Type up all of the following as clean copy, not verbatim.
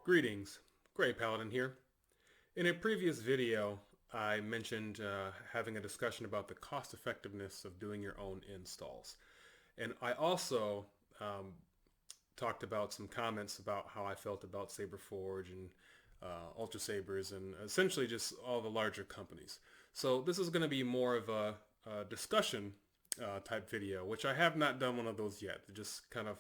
Greetings, Gray Paladin here. In a previous video, I mentioned having a discussion about the cost effectiveness of doing your own installs. And I also talked about some comments about how I felt about Saberforge and Ultra Sabers and essentially just all the larger companies. So this is going to be more of a discussion type video, which I have not done one of those yet. To just kind of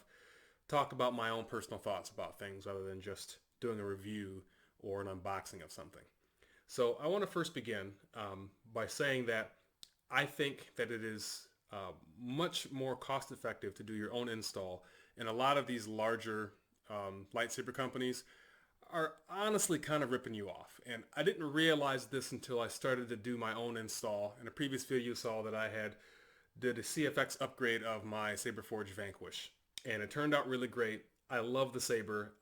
talk about my own personal thoughts about things rather than just doing a review or an unboxing of something. So I want to first begin by saying that I think that it is much more cost effective to do your own install, and a lot of these larger lightsaber companies are honestly kind of ripping you off. And I didn't realize this until I started to do my own install. In a previous video you saw that I did a CFX upgrade of my Saberforge Vanquish, and it turned out really great. I love the saber.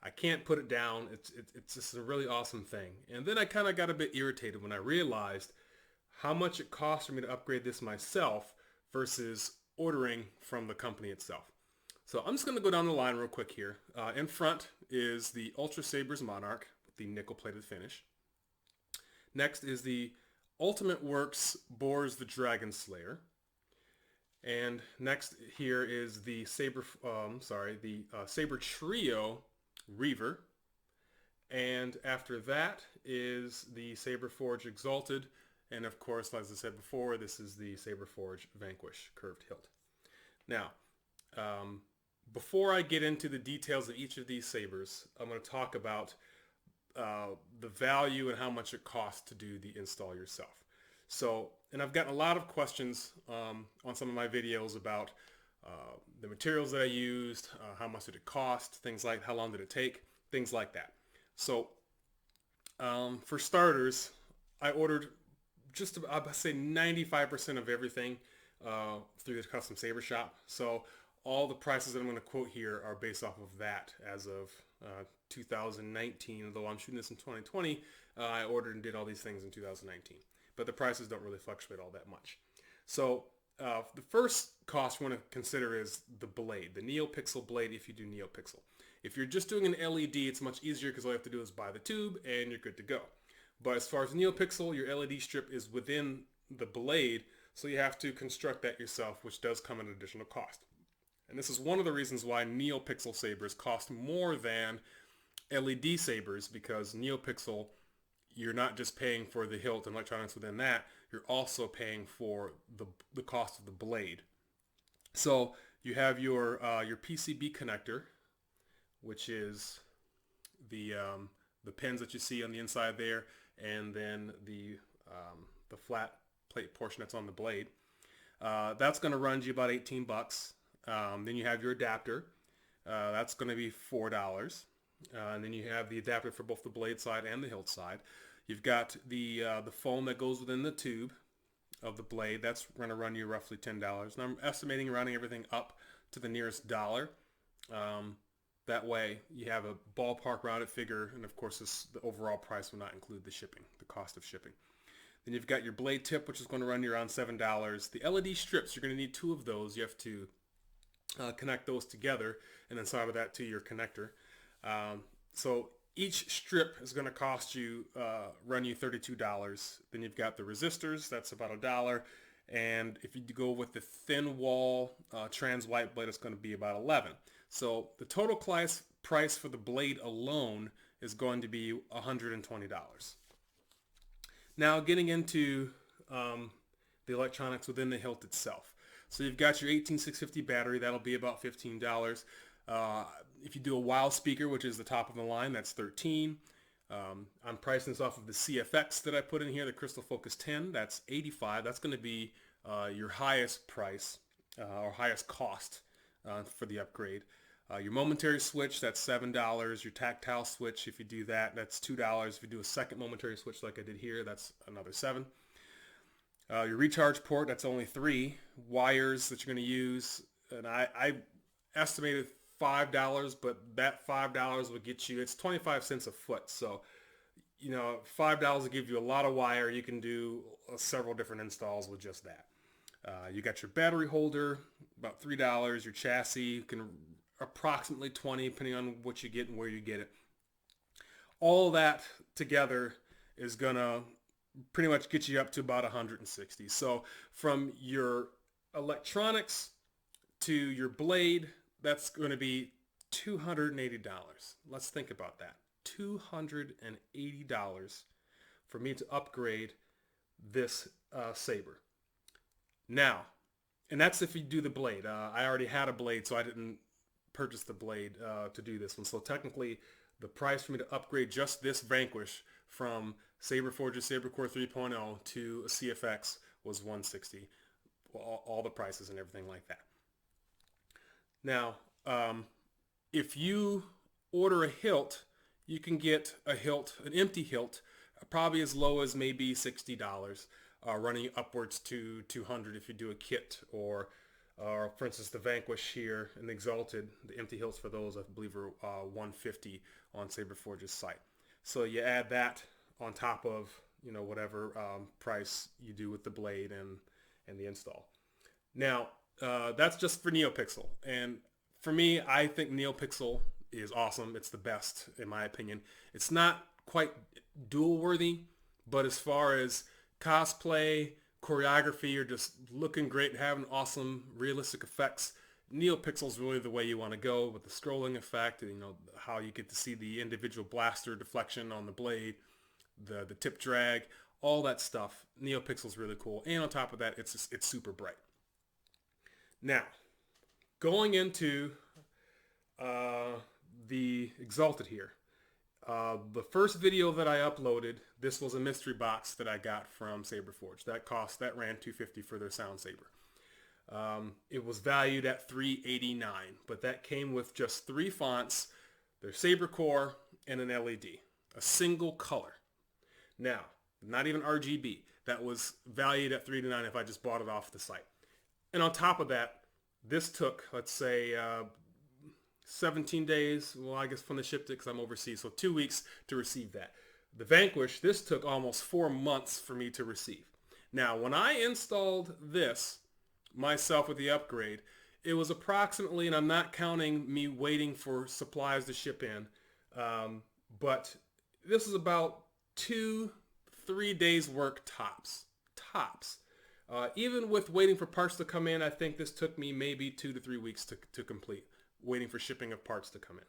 I can't put it down. It's just a really awesome thing. And then I kind of got a bit irritated when I realized how much it cost for me to upgrade this myself versus ordering from the company itself. So I'm just going to go down the line real quick here. In front is the Ultra Sabers Monarch with the nickel-plated finish. Next is the Ultimate Works Boars the Dragon Slayer. And next here is the Saber Trio Reaver. And after that is the Saberforge Exalted. And of course, as I said before, this is the Saberforge Vanquish curved hilt. Now, before I get into the details of each of these sabers, I'm going to talk about the value and how much it costs to do the install yourself. So, and I've gotten a lot of questions on some of my videos about the materials that I used, how much did it cost, things like how long did it take, things like that. So, for starters, I ordered just about, I'd say 95% of everything through the Custom Saber Shop. So all the prices that I'm going to quote here are based off of that as of 2019. Although I'm shooting this in 2020, I ordered and did all these things in 2019. But the prices don't really fluctuate all that much. So the first cost we want to consider is the blade, the NeoPixel blade if you do NeoPixel. If you're just doing an LED, it's much easier because all you have to do is buy the tube and you're good to go. But as far as NeoPixel, your LED strip is within the blade, so you have to construct that yourself, which does come at an additional cost. And this is one of the reasons why NeoPixel sabers cost more than LED sabers, because NeoPixel, you're not just paying for the hilt and electronics within that, you're also paying for the cost of the blade. So you have your PCB connector, which is the pins that you see on the inside there, and then the flat plate portion that's on the blade. That's going to run you about 18 bucks. Then you have your adapter. That's going to be $4. And then you have the adapter for both the blade side and the hilt side. You've got the foam that goes within the tube of the blade. That's going to run you roughly $10. And I'm estimating rounding everything up to the nearest dollar. That way you have a ballpark rounded figure, and of course the overall price will not include the shipping, the cost of shipping. Then you've got your blade tip, which is going to run you around $7. The LED strips, you're going to need 2 of those. You have to connect those together and then solder that to your connector. So each strip is going to cost you, run you $32. Then you've got the resistors, that's about $1. And if you go with the thin wall trans white blade, it's going to be about $11. So the total price for the blade alone is going to be $120. Now getting into the electronics within the hilt itself. So you've got your 18650 battery, that'll be about $15. If you do a WOW speaker, which is the top of the line, that's $13. I'm pricing this off of the CFX that I put in here, the Crystal Focus 10, that's $85. That's going to be your highest price or highest cost for the upgrade. Your momentary switch, that's $7. Your tactile switch, if you do that, that's $2. If you do a second momentary switch like I did here, that's another $7. Your recharge port, that's only $3. Wires that you're going to use, and I estimated $5, but that $5 will get you, it's 25 cents a foot. So, you know, $5 will give you a lot of wire. You can do several different installs with just that. You got your battery holder, about $3. Your chassis can approximately $20, depending on what you get and where you get it. All that together is gonna pretty much get you up to about 160. So from your electronics to your blade, that's going to be $280. Let's think about that. $280 for me to upgrade this saber. Now, and that's if you do the blade. I already had a blade, so I didn't purchase the blade to do this one. So technically, the price for me to upgrade just this Vanquish from Saberforge's Saber Core 3.0 to a CFX was $160. All the prices and everything like that. Now, if you order a hilt, you can get a hilt, an empty hilt, probably as low as maybe $60, running upwards to $200 if you do a kit, or for instance, the Vanquish here and the Exalted, the empty hilts for those I believe are $150 on Saberforge's site. So you add that on top of, you know, whatever price you do with the blade and the install. Now, that's just for NeoPixel. And for me, I think NeoPixel is awesome. It's the best, in my opinion. It's not quite dual worthy, but as far as cosplay, choreography, or just looking great and having awesome realistic effects, NeoPixel is really the way you want to go, with the scrolling effect, and, you know, how you get to see the individual blaster deflection on the blade, the tip drag, all that stuff. NeoPixel is really cool, and on top of that, it's super bright. Now, going into the Exalted here. The first video that I uploaded, this was a mystery box that I got from Saberforge. That ran $250 for their sound saber. It was valued at $389, but that came with just 3 fonts, their saber core, and an LED, a single color. Now, not even RGB. That was valued at $389 if I just bought it off the site. And on top of that, this took, let's say, 17 days. Well, I guess when they shipped it, because I'm overseas, so 2 weeks to receive that. The Vanquish, this took almost 4 months for me to receive. Now, when I installed this myself with the upgrade, it was approximately, and I'm not counting me waiting for supplies to ship in, but this is about 2-3 days work tops. Even with waiting for parts to come in, I think this took me maybe 2 to 3 weeks to complete, waiting for shipping of parts to come in.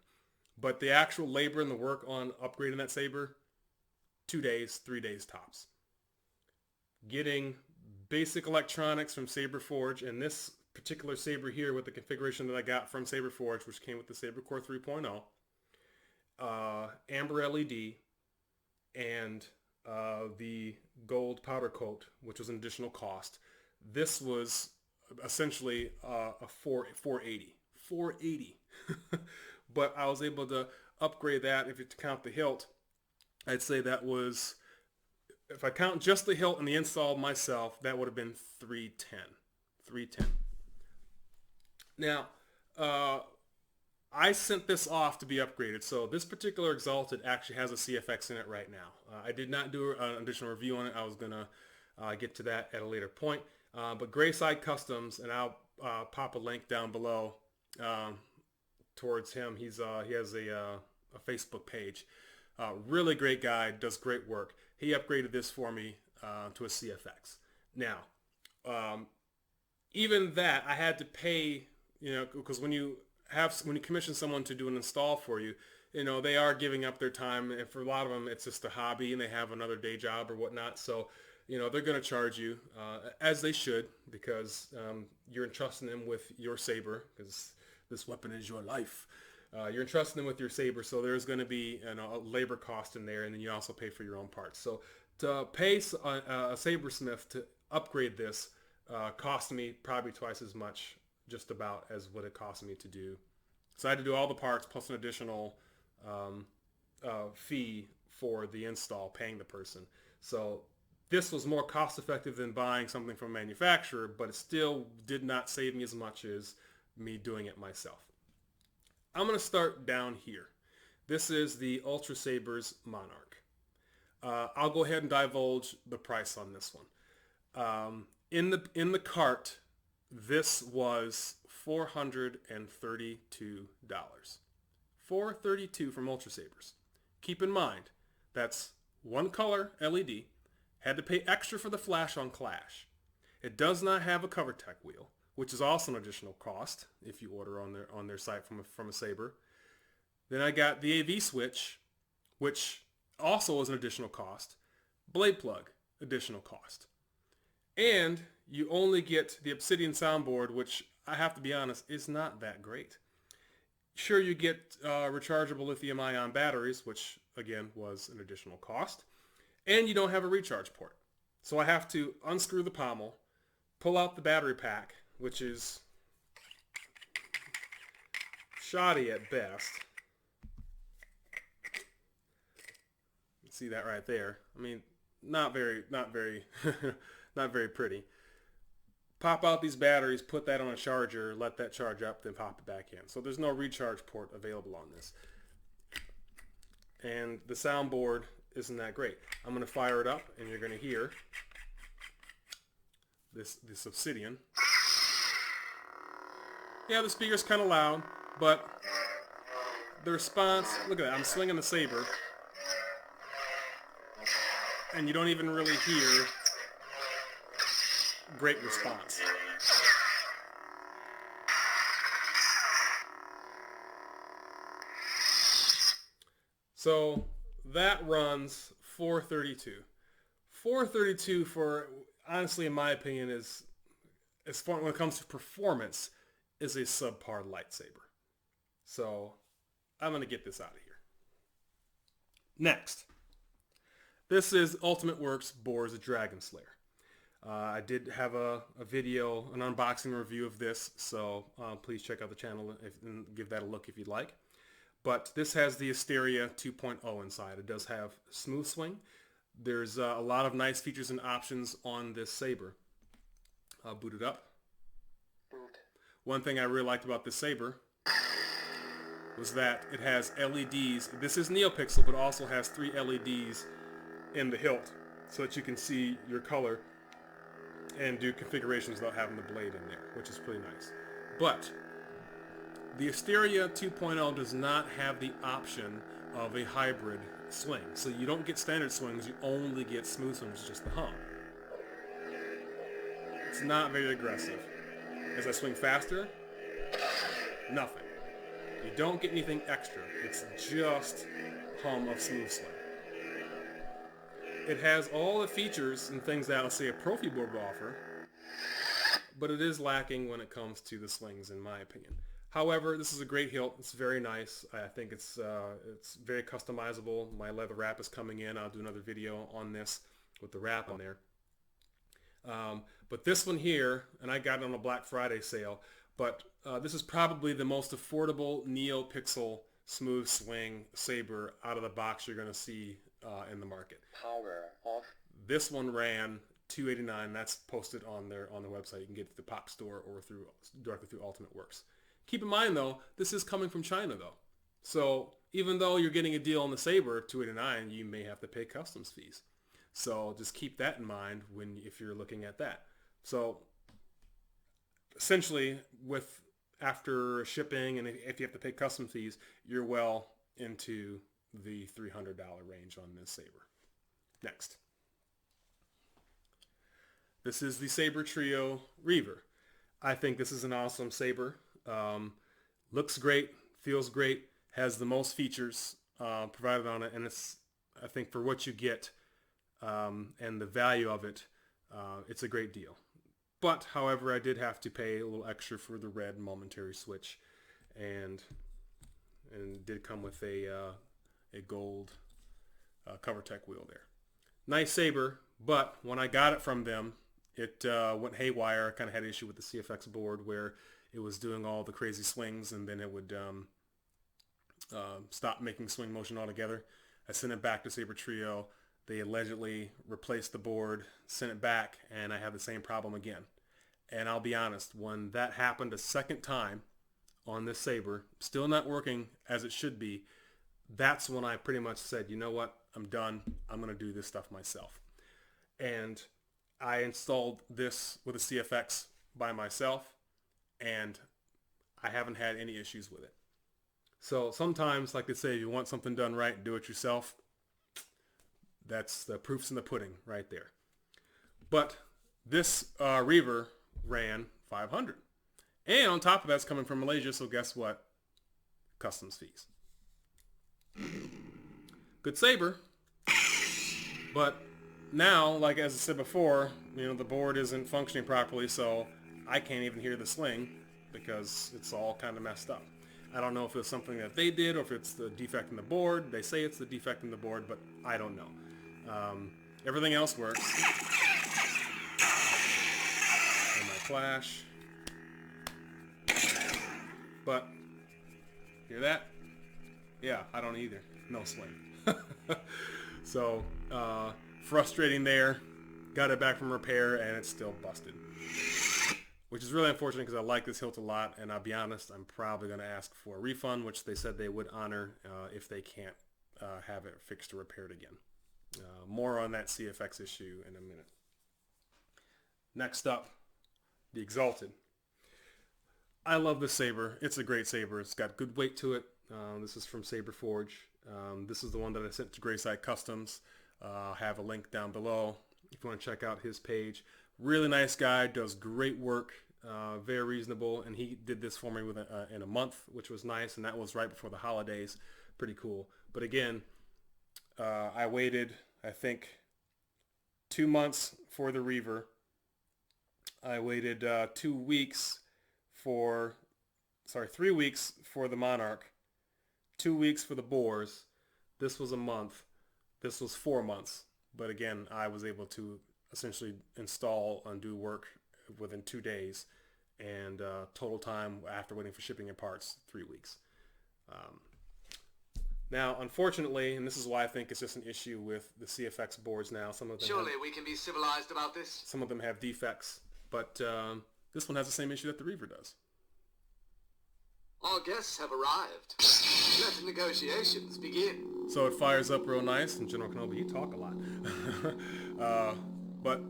But the actual labor and the work on upgrading that saber, 2 days, 3 days tops. Getting basic electronics from Saberforge, and this particular saber here with the configuration that I got from Saberforge, which came with the Saber Core 3.0, amber LED, and the gold powder coat, which was an additional cost. This was essentially a 480. But I was able to upgrade that. If you count the hilt, I'd say that was, if I count just the hilt and the install myself, that would have been $310. Now, I sent this off to be upgraded. So this particular Exalted actually has a CFX in it right now. I did not do an additional review on it. I was going to get to that at a later point. But Grayside Customs, and I'll pop a link down below towards him. He has a Facebook page. Really great guy, does great work. He upgraded this for me to a CFX. Now, even that, I had to pay, you know, because when you commission someone to do an install for you, you know, they are giving up their time, and for a lot of them, it's just a hobby, and they have another day job or whatnot. So, you know, they're going to charge you, as they should, because you're entrusting them with your saber, because this weapon is your life. You're entrusting them with your saber, so there's going to be, you know, a labor cost in there, and then you also pay for your own parts. So to pay a sabersmith to upgrade this cost me probably twice as much, just about, as what it cost me to do. So I had to do all the parts plus an additional fee for the install, paying the person. So this was more cost effective than buying something from a manufacturer, but it still did not save me as much as me doing it myself. I'm going to start down here. This is the Ultra Sabers Monarch. I'll go ahead and divulge the price on this one. In the cart, this was $432. $432 from Ultra Sabers. keep in mind, that's one color LED. Had to pay extra for the flash on Clash. It does not have a CoverTech wheel, which is also an additional cost if you order on their site from a Saber. Then I got the AV switch, which also is an additional cost. Blade plug, additional cost. And you only get the Obsidian soundboard, which I have to be honest, is not that great. Sure, you get rechargeable lithium-ion batteries, which again was an additional cost. And you don't have a recharge port. So I have to unscrew the pommel, pull out the battery pack, which is shoddy at best. See that right there? I mean, not very, not very pretty. Pop out these batteries, put that on a charger, let that charge up, then pop it back in. So there's no recharge port available on this. And the soundboard isn't that great. I'm going to fire it up, and you're going to hear this Obsidian. Yeah, the speaker's kind of loud, but the response, look at that, I'm swinging the saber, and you don't even really hear great response. So that runs 432. 432 for, honestly, in my opinion, is, as far when it comes to performance, is a subpar lightsaber. So I'm going to get this out of here. Next. This is Ultimate Works Boar's Dragon Slayer. I did have a video, an unboxing review of this, so please check out the channel and give that a look if you'd like. But this has the Asteria 2.0 inside. It does have smooth swing. There's a lot of nice features and options on this saber. I'll boot it up. One thing I really liked about this saber was that it has LEDs. This is NeoPixel, but also has 3 LEDs in the hilt so that you can see your color and do configurations without having the blade in there, which is pretty nice. But the Asteria 2.0 does not have the option of a hybrid swing. So you don't get standard swings, you only get smooth swings, just the hum. It's not very aggressive. As I swing faster, nothing. You don't get anything extra. It's just hum of smooth swing. It has all the features and things that, let's say, a Profi board would offer, but it is lacking when it comes to the swings, in my opinion. However, this is a great hilt. It's very nice. I think it's very customizable. My leather wrap is coming in. I'll do another video on this with the wrap on there. But this one here, and I got it on a Black Friday sale, but this is probably the most affordable NeoPixel smooth swing saber out of the box you're going to see in the market. Power off. This one ran $289. That's posted on their website. You can get it through the Pop Store or directly through Ultimate Works. Keep in mind though, this is coming from China though. So even though you're getting a deal on the saber, $289, you may have to pay customs fees. So just keep that in mind if you're looking at that. So essentially, after shipping and if you have to pay custom fees, you're well into the $300 range on this saber. Next. This is the Saber Trio Reaver. I think this is an awesome saber. Looks great, feels great, has the most features provided on it, and it's, I think, for what you get and the value of it, it's a great deal. But, however, I did have to pay a little extra for the red momentary switch, and it did come with a gold CoverTech wheel there. Nice saber, but when I got it from them, it went haywire. I kind of had an issue with the CFX board where it was doing all the crazy swings, and then it would stop making swing motion altogether. I sent it back to Saber Trio. They allegedly replaced the board, sent it back, and I had the same problem again. And I'll be honest, when that happened a second time on this saber, still not working as it should be, that's when I pretty much said, you know what, I'm done. I'm going to do this stuff myself. And I installed this with a CFX by myself, and I haven't had any issues with it. So sometimes, like they say, if you want something done right, do it yourself. That's the proof's in the pudding right there. But this Reaver ran 500. And on top of that, it's coming from Malaysia, so guess what? Customs fees. Good saber. But now, like as I said before, the board isn't functioning properly, so I can't even hear the sling because it's all kind of messed up. I don't know if it's something that they did or if it's the defect in the board. They say it's the defect in the board, but I don't know. Everything else works. And my flash. But, hear that? Yeah, I don't either. No sling. So, frustrating there. Got it back from repair and it's still busted. Which is really unfortunate because I like this hilt a lot, and I'll be honest, I'm probably going to ask for a refund, which they said they would honor if they can't have it fixed or repaired again. More on that CFX issue in a minute. Next up, the Exalted. I love this saber. It's a great saber. It's got good weight to it. This is from Saber Forge. This is the one that I sent to Grayside Customs. I'll have a link down below if you want to check out his page. Really nice guy, does great work, very reasonable, and he did this for me in a month, which was nice, and that was right before the holidays. Pretty cool. But again, I waited, I think, 2 months for the Reaver. I waited 3 weeks for the Monarch, 2 weeks for the Boars. This was a month. This was 4 months. But again, I was able to essentially install and do work within 2 days, and total time after waiting for shipping and parts, 3 weeks. Now, unfortunately, and this is why I think it's just an issue with the CFX boards now. Some of them surely we can be civilized about this. Some of them have defects, but this one has the same issue that the Reaver does. Our guests have arrived. Let the negotiations begin. So it fires up real nice, and General Kenobi, you talk a lot. But,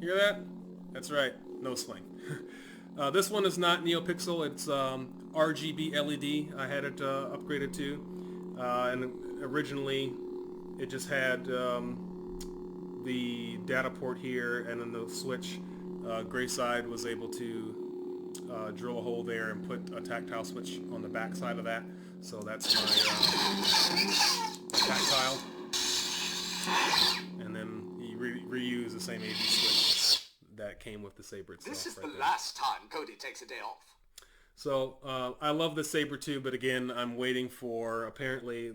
hear that? That's right, no sling. This one is not NeoPixel, it's RGB LED I had it upgraded to. And originally it just had the data port here and then the switch. Grayside was able to drill a hole there and put a tactile switch on the back side of that. So that's my tactile. And then you reuse the same AV switch that came with the saber itself. This is the last time Cody takes a day off. So I love the saber too, but again, I'm waiting for, apparently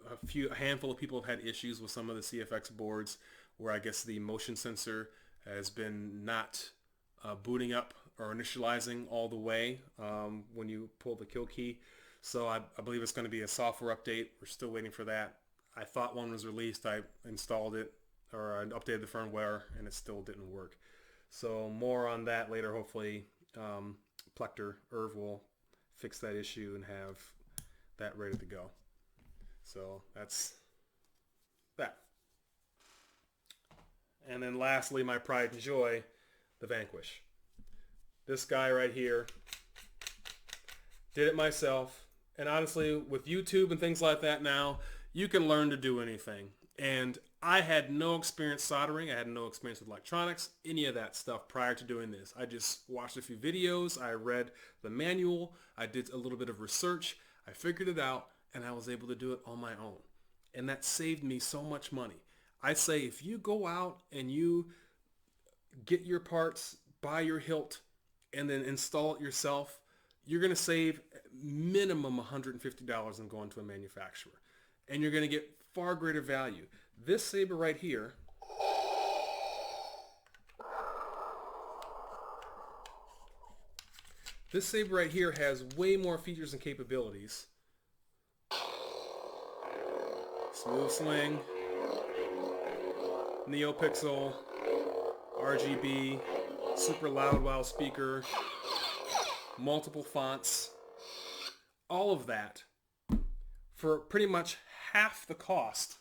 a handful of people have had issues with some of the CFX boards where I guess the motion sensor has been not booting up or initializing all the way when you pull the kill key. So I believe it's going to be a software update. We're still waiting for that. I thought one was released. I installed it, or I updated the firmware, and it still didn't work. So more on that later. Hopefully Plector Irv will fix that issue and have that ready to go. So that's that. And then lastly, my pride and joy, the Vanquish. This guy right here, did it myself. And honestly, with YouTube and things like that now, you can learn to do anything. And I had no experience soldering. I had no experience with electronics, any of that stuff prior to doing this. I just watched a few videos. I read the manual. I did a little bit of research. I figured it out, and I was able to do it on my own. And that saved me so much money. I say if you go out and you get your parts, buy your hilt, and then install it yourself, you're going to save minimum $150 on going to a manufacturer. And you're going to get far greater value. This saber right here, has way more features and capabilities. Smooth sling, NeoPixel, RGB, super loud wow speaker, multiple fonts, all of that for pretty much half the cost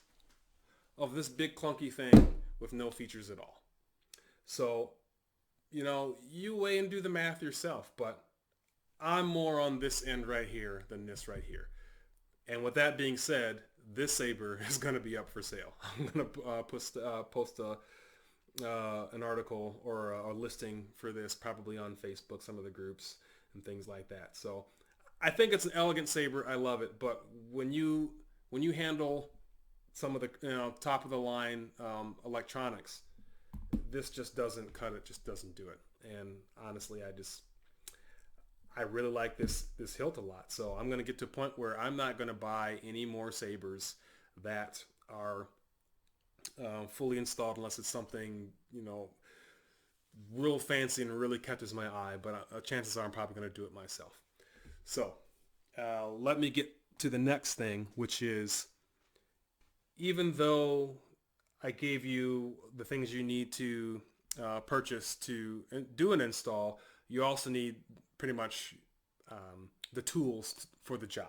of this big clunky thing with no features at all. So, you weigh and do the math yourself, but I'm more on this end right here than this right here. And with that being said, this saber is going to be up for sale. I'm going to post an article or a listing for this probably on Facebook, some of the groups and things like that. So I think it's an elegant saber. I love it. But when you handle some of the top of the line electronics, this just doesn't cut it. Just doesn't do it. And honestly, I really like this hilt a lot. So I'm going to get to a point where I'm not going to buy any more sabers that are fully installed unless it's something, real fancy and really catches my eye. But chances are I'm probably going to do it myself. So let me get to the next thing, which is, even though I gave you the things you need to purchase to do an install, you also need pretty much the tools for the job.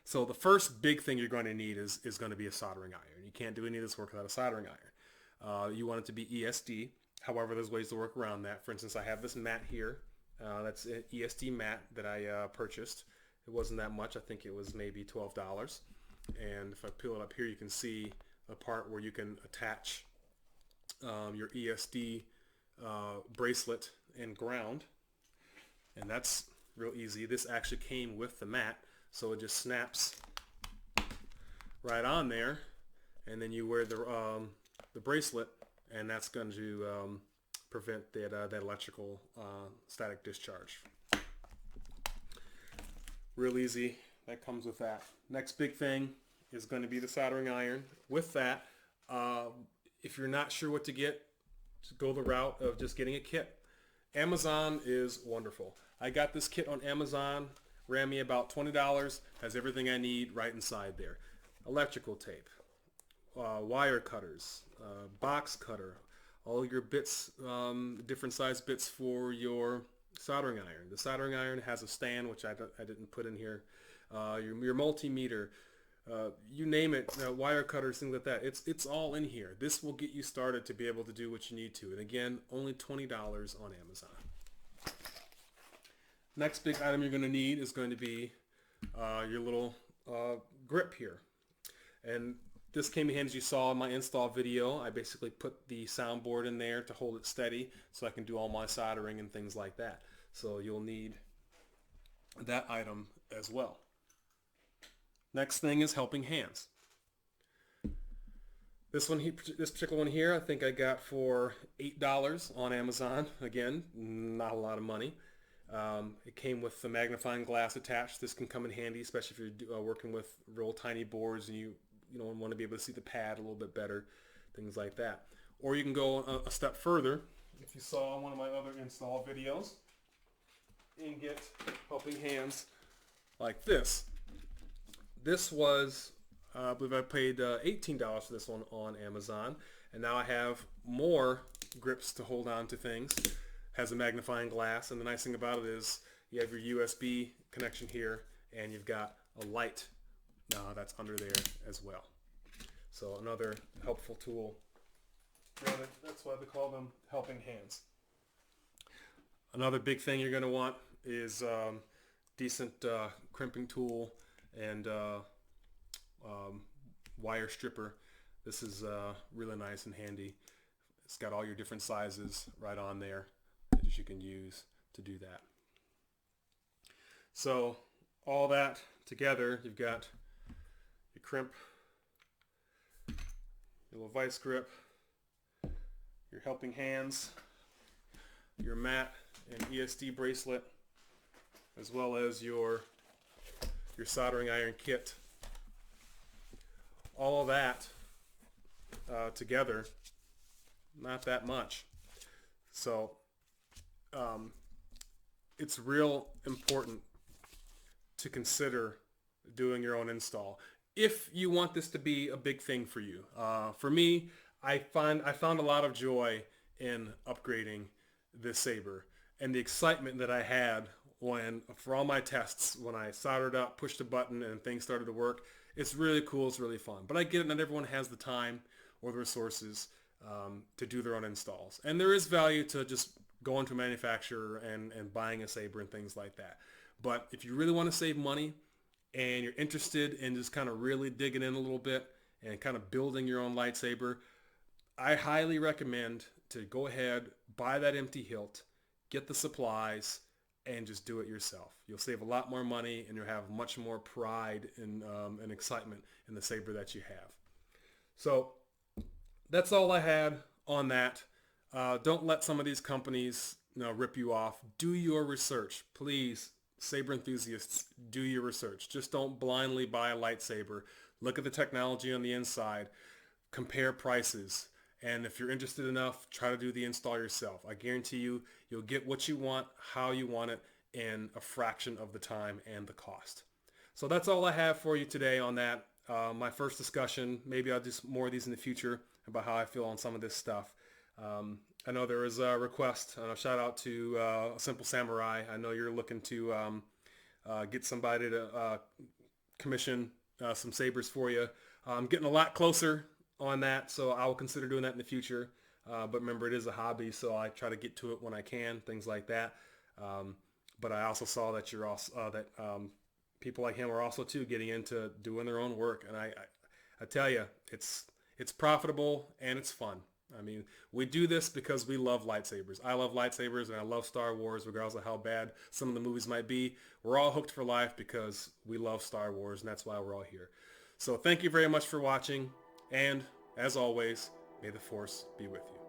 So the first big thing you're going to need is going to be a soldering iron. You can't do any of this work without a soldering iron. You want it to be ESD. However, there's ways to work around that. For instance, I have this mat here. That's an ESD mat that I purchased. It wasn't that much. I think it was maybe $12. And if I peel it up here, you can see a part where you can attach your ESD bracelet and ground. And that's real easy. This actually came with the mat, so it just snaps right on there, and then you wear the bracelet, and that's going to prevent that electrical static discharge. Real easy. That comes with that. Next big thing is going to be the soldering iron. With that, if you're not sure what to get, just go the route of just getting a kit. Amazon is wonderful. I got this kit on Amazon, ran me about $20, has everything I need right inside there. Electrical tape, wire cutters, box cutter, all your bits, different size bits for your soldering iron. The soldering iron has a stand, which I didn't put in here. Your multimeter, you name it, wire cutters, things like that. It's all in here. This will get you started to be able to do what you need to. And again, only $20 on Amazon. Next big item you're going to need is going to be your little grip here. And this came in handy, as you saw in my install video. I basically put the soundboard in there to hold it steady so I can do all my soldering and things like that. So you'll need that item as well. Next thing is helping hands. This particular one here, I think I got for $8 on Amazon. Again, not a lot of money. It came with the magnifying glass attached. This can come in handy, especially if you're working with real tiny boards and you want to be able to see the pad a little bit better, things like that. Or you can go a step further, if you saw one of my other install videos, and get helping hands like this. This was, I believe I paid $18 for this one on Amazon, and now I have more grips to hold on to things. Has a magnifying glass, and the nice thing about it is you have your USB connection here, and you've got a light that's under there as well. So another helpful tool. That's why they call them helping hands. Another big thing you're going to want is decent crimping tool and wire stripper. This is really nice and handy. It's got all your different sizes right on there that you can use to do that. So all that together, you've got your crimp, your little vice grip, your helping hands, your mat and ESD bracelet, as well as your soldering iron kit. All of that together, not that much. So it's real important to consider doing your own install if you want this to be a big thing for you. For me, I found a lot of joy in upgrading this saber, and the excitement that I had for all my tests, when I soldered up, pushed a button, and things started to work. It's really cool. It's really fun. But I get it. Not everyone has the time or the resources to do their own installs. And there is value to just going to a manufacturer and buying a saber and things like that. But if you really want to save money and you're interested in just kind of really digging in a little bit and kind of building your own lightsaber, I highly recommend to go ahead, buy that empty hilt, get the supplies, and just do it yourself. You'll save a lot more money and you'll have much more pride and excitement in the saber that you have. So that's all I had on that. Don't let some of these companies rip you off. Do your research. Please, saber enthusiasts, do your research. Just don't blindly buy a lightsaber. Look at the technology on the inside. Compare prices. And if you're interested enough, try to do the install yourself. I guarantee you, you'll get what you want, how you want it, in a fraction of the time and the cost. So that's all I have for you today on that. My first discussion. Maybe I'll do more of these in the future about how I feel on some of this stuff. I know there was a request, and a shout out to Simple Samurai. I know you're looking to get somebody to commission some sabers for you. I'm getting a lot closer on that, so I will consider doing that in the future. But remember, it is a hobby, so I try to get to it when I can, things like that. But I also saw that you're also people like him are also too getting into doing their own work, and I tell you, it's profitable and it's fun. I mean, we do this because we love lightsabers. I love lightsabers and I love Star Wars, regardless of how bad some of the movies might be. We're all hooked for life because we love Star Wars, and that's why we're all here. So thank you very much for watching. And as always, may the Force be with you.